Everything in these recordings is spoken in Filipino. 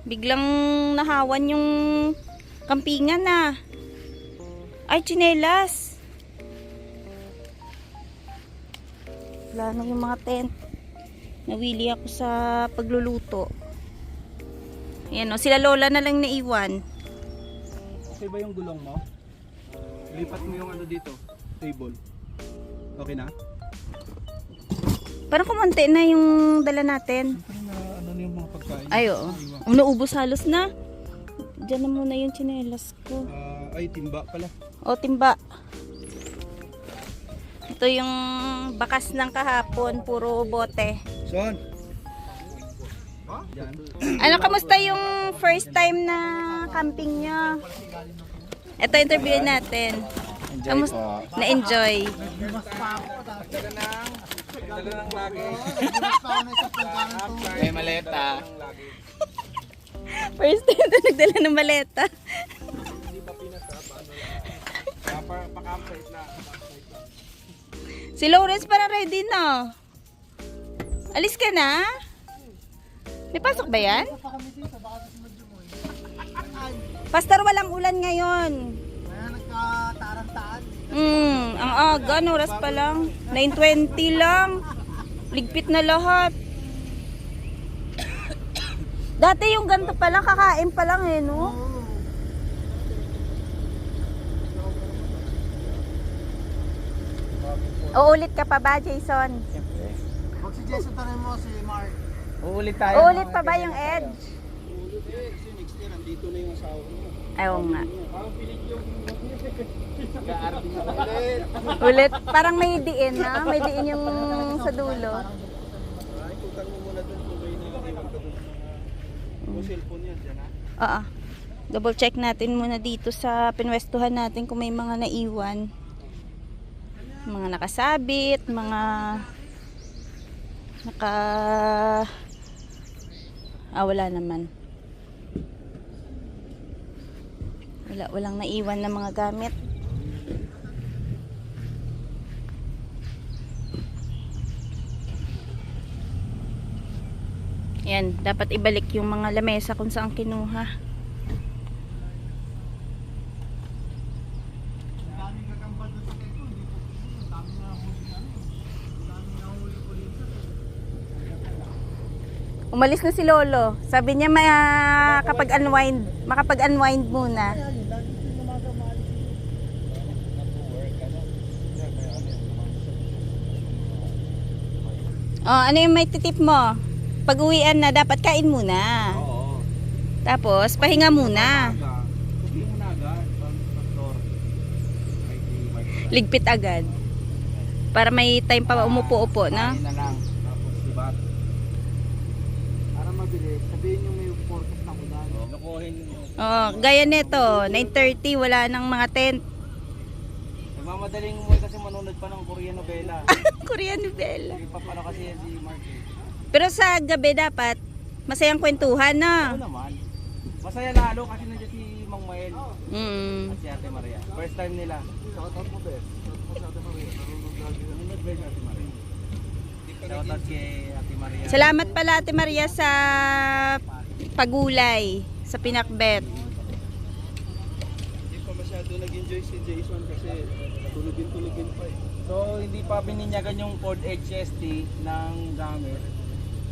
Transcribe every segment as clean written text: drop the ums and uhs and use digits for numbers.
Biglang nahawan yung kampingan na. Ay, tsinelas. Wala na yung mga tent. Nawili ako sa pagluluto. Ayan o, sila lola na lang naiwan. Okay ba yung gulong mo? Lipat mo yung ano dito, table. Okay na? Parang kumunti na yung dala natin. Siyempre na ano na yung mga pagkain. Ay, oo. Naubos halos na. Diyan na muna yung tsinelas ko. Ay, timba pala. O, timba. Ito yung bakas ng kahapon, puro bote. Son! Yan. Ano, kamusta yung first time na camping nyo? Ito, interview natin. Kamusta? Na-enjoy. May maleta. First time na nagdala ng maleta. Si Lawrence para ready na. Alis ka na? May pasok ba yan? Pastor, walang ulan ngayon. Ang aga, oras pa lang. 9:20 lang. Ligpit na lahat. Dati yung ganito pa lang, kakain pa lang eh, no? Uulit ka pa ba, Jason? Mag-suggest tayo mo si Mark. Uulit tayo. Uulit pa ba yung edge? Kasi next year, nandito na yung asawa mo. Ayaw nga. Parang pilit yung Gaarating na ulit. Ulit, parang may diin na. May diin yung sa dulo. ikutan mo muna dun kung may naiwan ka dun. Yung cellphone yan, dyan ha? Oo. Double check natin muna dito sa pinwestuhan natin kung may mga naiwan. Mga nakasabit, mga wala naman. Walang naiwan na mga gamit. Yan, dapat ibalik yung mga lamesa kung saan kinuha. Umalis na si Lolo. Sabi niya makapag-unwind muna. Oh, ano yung may titip mo? Pag-uwian na, dapat kain muna. Oo. Tapos, pahinga muna. Hindi mo na agad. Pastor. Ligpit agad. Para may time pa umupo-upo, no? Kain na lang. Tapos diba? Para mabilis. Sabihin nyo may forecast ng ulan. Lokohin nyo. Oh, gaya nito, 9:30 wala nang mga tent. Nagmamadaling umuwi kasi manonood pa ng Korean novela. Korean novela. Hindi pa pala kasi yan si Mark. Pero sa gabi dapat masayang kwentuhan, Oo no? naman. Masaya lalo kasi nandiyan si Mang Mael Mm. at si Ate Maria. First time nila. Shoutout mo, Bes. Shoutout mo si Ate Maria. Nanonood ba yung Ate Maria? Shoutout kay Ate Maria. Salamat pala Ate Maria sa pagulay sa pinakbet. Hindi pa masyado nag-enjoy si Jason kasi tulugin pa eh. So hindi pa bininyagan yung Ford HST ng gamit.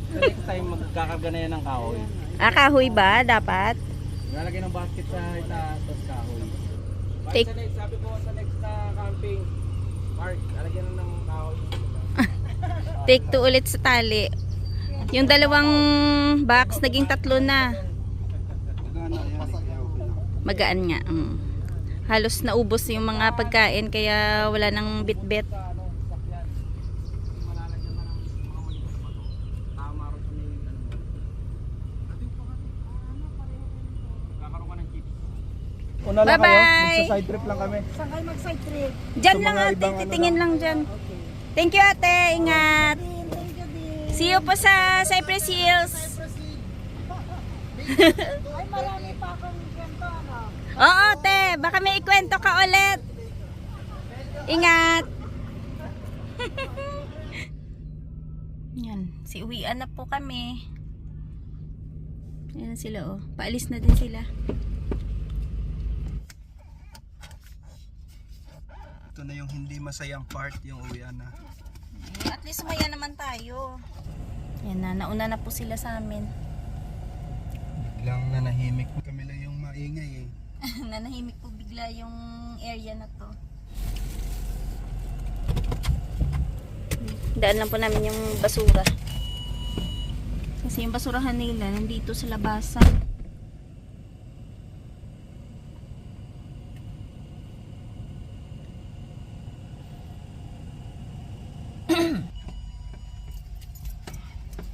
So next time magkakarga na yan ng kahoy. Kahoy ba dapat? Lalagay ng basket sa itaas tapos kahoy. Take- Sabi ko sa next na camping, Mark, lalagyan na ng kahoy. Take 2 ulit sa tali. Yung dalawang box naging 3 na. Magaan nga. Halos naubos yung mga pagkain kaya wala nang bit-bit. Una lang Bye-bye. kayo, magsa-side trip lang kami. Saan kayo mag-side trip? Diyan Sa lang mga ate, ibang ano titingin lang dyan. Okay. Thank you ate, ingat. Thank you, din. See you po sa Cypress Hills. Ay, marami pa akong kwento, ano? Oo te, baka may ikwento ka ulit. Ingat. Yan, si uwian na po kami. Ayan sila oh. Paalis na din sila. Ito na yung hindi masayang part, yung uwian na. At least maya naman tayo. Ayan na, nauna na po sila sa amin. Biglang nanahimik. Kami lang yung maingay eh. Nanahimik po bigla yung area na to. Daan lang po namin yung basura. Kasi yung basurahan nila nandito sa labasan.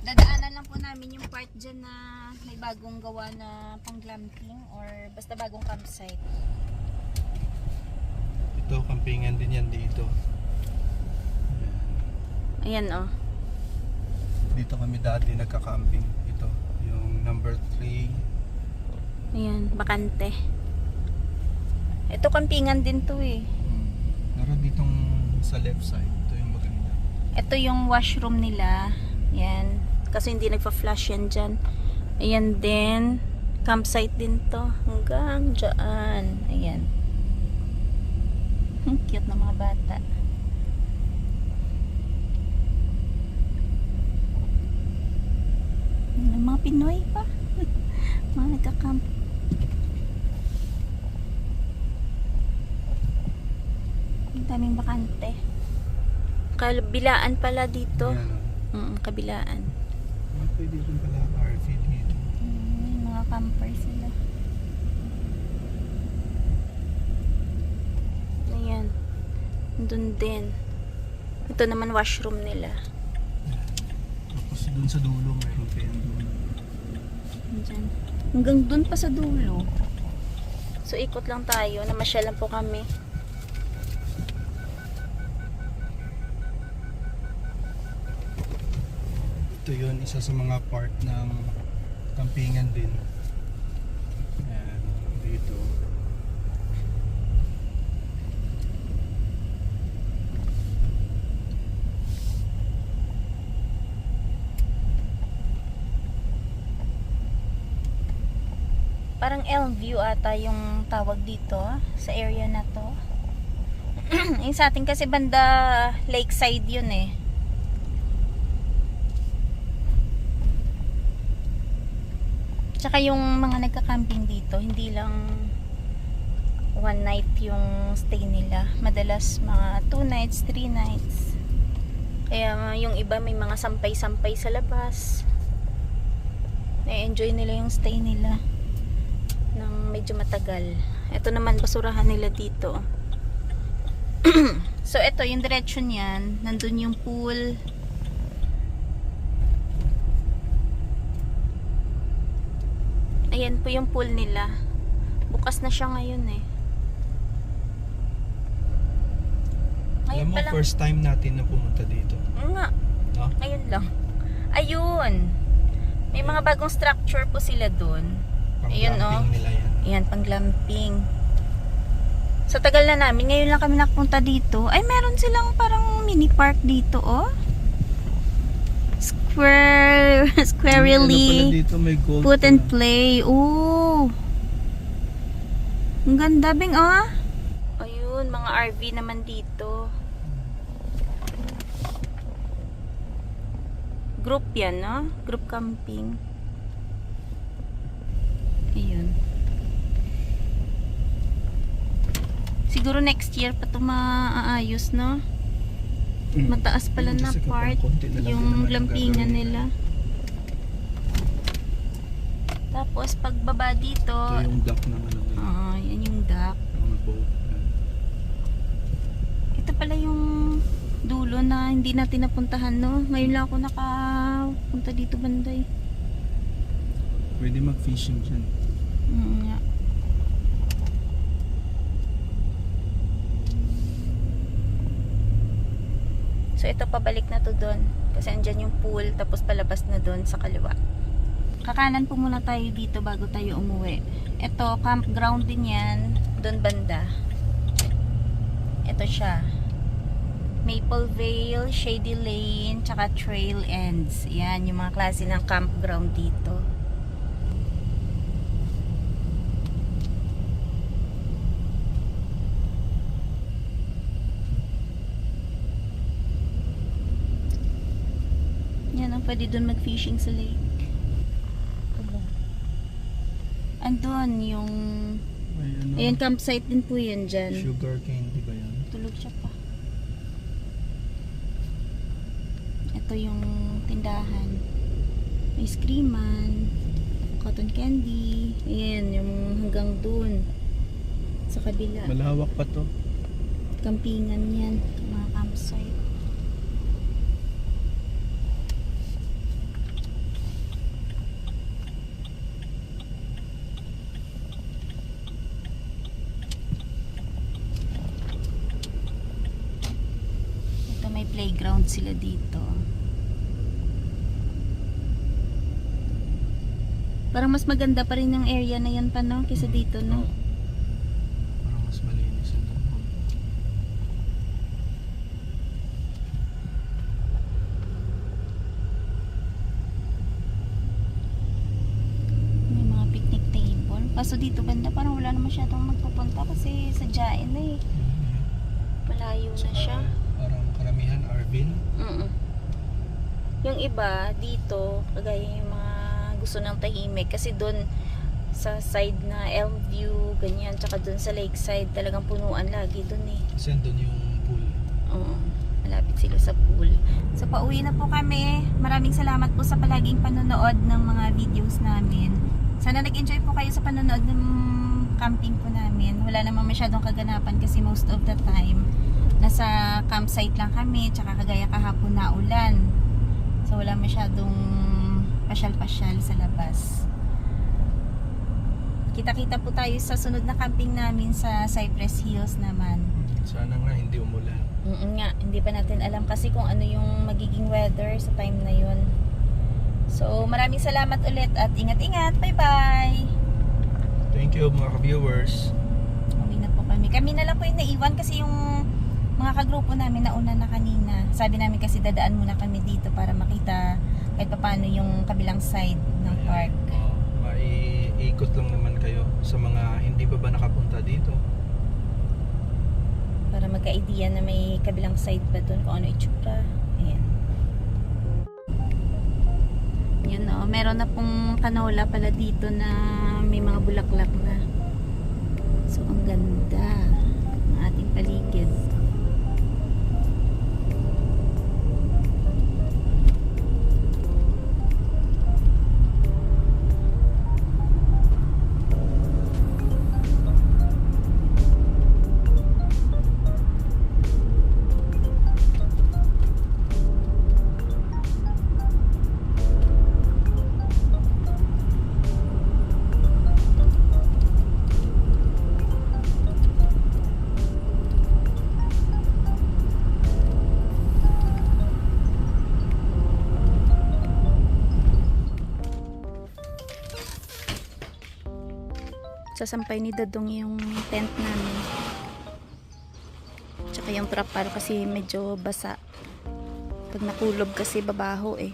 Dadaanan lang po namin yung part dyan na may bagong gawa na pang glamping or basta bagong campsite. Ito, kampingan din yan dito. Ayan oh. Dito kami dati nagka-camping. Ito, yung number 3. Ayan, bakante. Ito kampingan din to eh. Pero ditong sa left side, ito yung maganda. Ito yung washroom nila. Yan. Kasi hindi nagpa-flush yan dyan. Ayan din. Campsite din to. Hanggang dyan. Ayan. Cute na mga bata. Mga Pinoy pa. Mga nagka-camp. Ang daming bakante. Kabilaan pala dito. Ayan, Kabilaan. pwede rin pala RV dito. Mga camper sila. Ayan. Doon din. Ito naman washroom nila. Tapos dun sa dulo, mayroon pa yan dulo. Diyan. Hanggang doon pa sa dulo. So ikot lang tayo. Namasyal lang po kami. Ito yun, isa sa mga part ng kampingan din. Ayan, dito. Parang Elmview ata yung tawag dito sa area na to. Yung sa atin kasi banda lakeside yun eh. Tsaka yung mga nagka-camping dito, hindi lang one night yung stay nila. Madalas mga 2 nights, 3 nights. Kaya yung iba may mga sampay-sampay sa labas. Na-enjoy nila yung stay nila ng medyo matagal. Ito naman basurahan nila dito. So ito yung direction niyan, nandun yung pool. Ayan po yung pool nila. Bukas na siya ngayon eh. Alam mo, pa lang. first time natin na pumunta dito. Nga. No? Ayun lang. Ayun. May mga bagong structure po sila doon. Ayun, Pang-glamping nila yan. Ayan, pang glamping. Sa tagal na namin, ngayon lang kami nakapunta dito. Ay, meron silang parang mini park dito, oh. Squarely dito, may gold put and play. Oh. Ang ganda, Bing, oh. Ayun, mga RV naman dito. Group yan, no? Group camping. Ayun. Siguro next year pa ito maaayos, no? Mataas pala na Kasi part konti na lang din yung naman glampingan gagawin. nila. Tapos pagbaba dito, Ito yung dock ng ano. yan yung dock. Mga boat. Ito pala yung dulo na hindi natin napuntahan, no? Ngayon lang ako nakapunta dito banday. Pwede mag-fishing dyan. Nga. So ito pabalik na to doon. Kasi andyan yung pool, tapos palabas na doon sa kaliwa. Kakanan po muna tayo dito bago tayo umuwi. Ito, campground din yan. Doon banda. Ito siya. Maple Vale, Shady Lane, tsaka Trail Ends. Yan, yung mga klase ng campground dito. pwede doon mag-fishing sa lake. Andun yung ayan, campsite din po yan dyan. Sugar cane, di ba yan? Tulog siya pa. Ito yung tindahan. May screaman, cotton candy. Ayan, yung hanggang dun. Sa kabila. Malawak pa to. Campingan yan. Mga campsite. Ito may playground sila dito. Parang mas maganda pa rin yung area na yan pa, no? Kaysa dito, no? Parang mas malinis ito. May mga picnic table. Kaso dito banda parang wala na masyadong magpupunta kasi sadyain na eh. Malayo na siya. Parang karamihan Arvin. Yung iba dito, kagaya yung mga gusto ng tahimik kasi doon sa side na Elmview, ganyan, tsaka doon sa lakeside talagang punuan lagi doon eh. Kasi doon yung pool. Oo, malapit sila sa pool. So pauwi na po kami. Maraming salamat po sa palaging panonood ng mga videos namin. Sana nag-enjoy po kayo sa panonood ng camping po namin. Wala namang masyadong kaganapan kasi most of the time nasa campsite lang kami, tsaka kagaya kahapon na ulan. So wala masyadong pasyal-pasyal sa labas. Kita-kita po tayo sa sunod na camping namin sa Cypress Hills naman. Sana nga hindi umulan. Nga, hindi pa natin alam kasi kung ano yung magiging weather sa time na yun. So, maraming salamat ulit at ingat-ingat. Bye-bye! Thank you mga ka-viewers. Uwi na po kami. Kami na lang po yung naiwan kasi yung mga kagrupo namin nauna na kanina. Sabi namin kasi dadaan muna kami dito para makita kahit paano yung kabilang side ng park. Maiikot lang naman kayo sa mga hindi pa ba nakapunta dito. Para magka-idea na may kabilang side pa doon kung ano itsura. Ayan. Yun o. Meron na pong canola pala dito na may mga bulaklak na. So, ang ganda ng ating paligid. Sasampay ni Dadong yung tent namin. Tsaka yung trapal kasi medyo basa. Pag nakulob kasi babaho eh.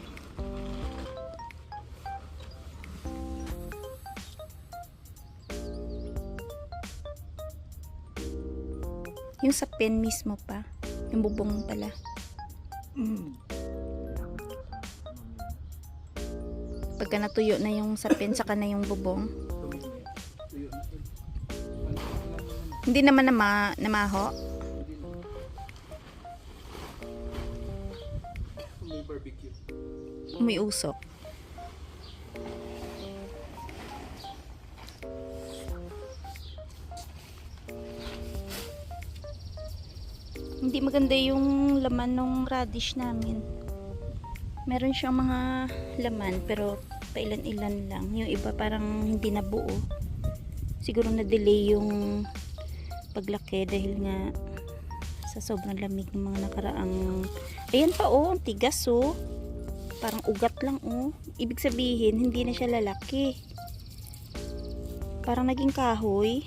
Yung sa pen mismo pa. Yung bubong pala. Pagka natuyo na yung sa pen, saka na yung bubong. Hindi naman namaho. May barbecue. May usok. Hindi maganda yung laman ng radish namin. Meron siyang mga laman pero pailan-ilan lang. Yung iba parang hindi nabuo. Siguro na-delay yung paglaki dahil nga sa sobrang lamig ng mga nakaraang. Ayan pa oh, ang tigas oh. Parang ugat lang oh. Ibig sabihin hindi na siya lalaki. Parang naging kahoy.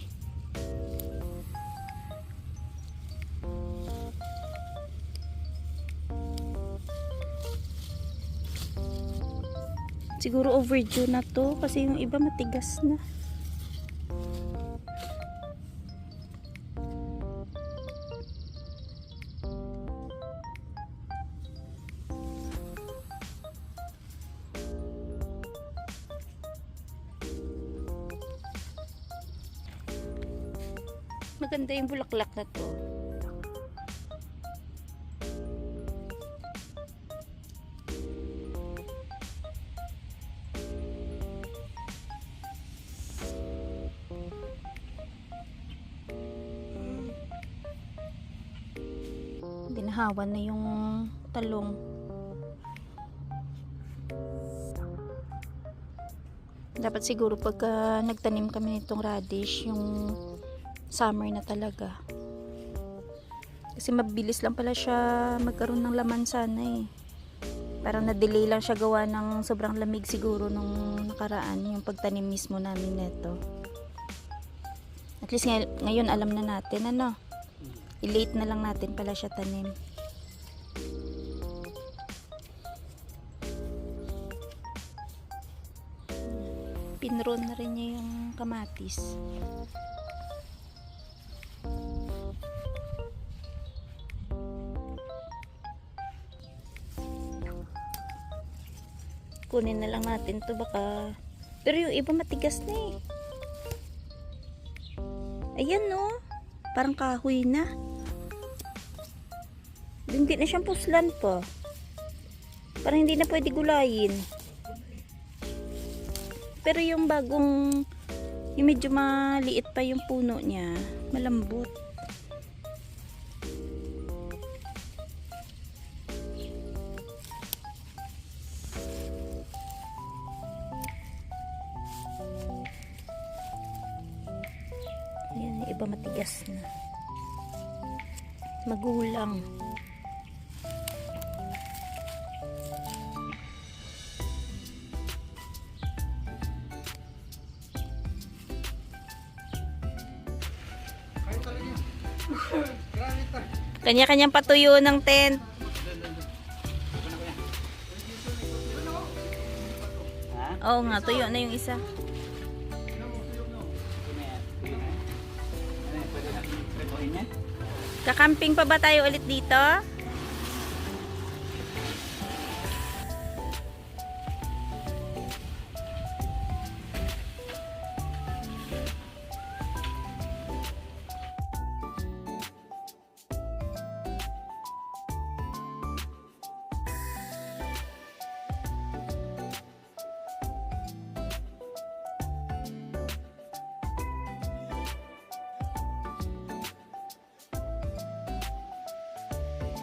Siguro overdue na to kasi yung iba matigas na. Maganda yung bulaklak na to. Binahawan na yung talong. Dapat siguro pagka nagtanim kami nitong radish, yung summer na talaga. Kasi mabilis lang pala siya magkaroon ng laman sana eh. Parang na-delay lang siya gawa ng sobrang lamig siguro nung nakaraan, yung pagtanim mismo namin neto. At least ngayon alam na natin ano. I-late na lang natin pala siya tanim. Pinron na rin niya yung kamatis. Kunin na lang natin to baka. Pero yung iba matigas na eh. Ayan no. Parang kahoy na. Hindi na siyang puslan pa. Parang hindi na pwede gulayin. Pero yung bagong, yung medyo maliit pa yung puno niya, malambot. Ayan, yung iba matigas na. Magulang. Kanya-kanyang patuyo ng tent. Oo nga, tuyo na yung isa. Kakamping pa ba tayo ulit dito?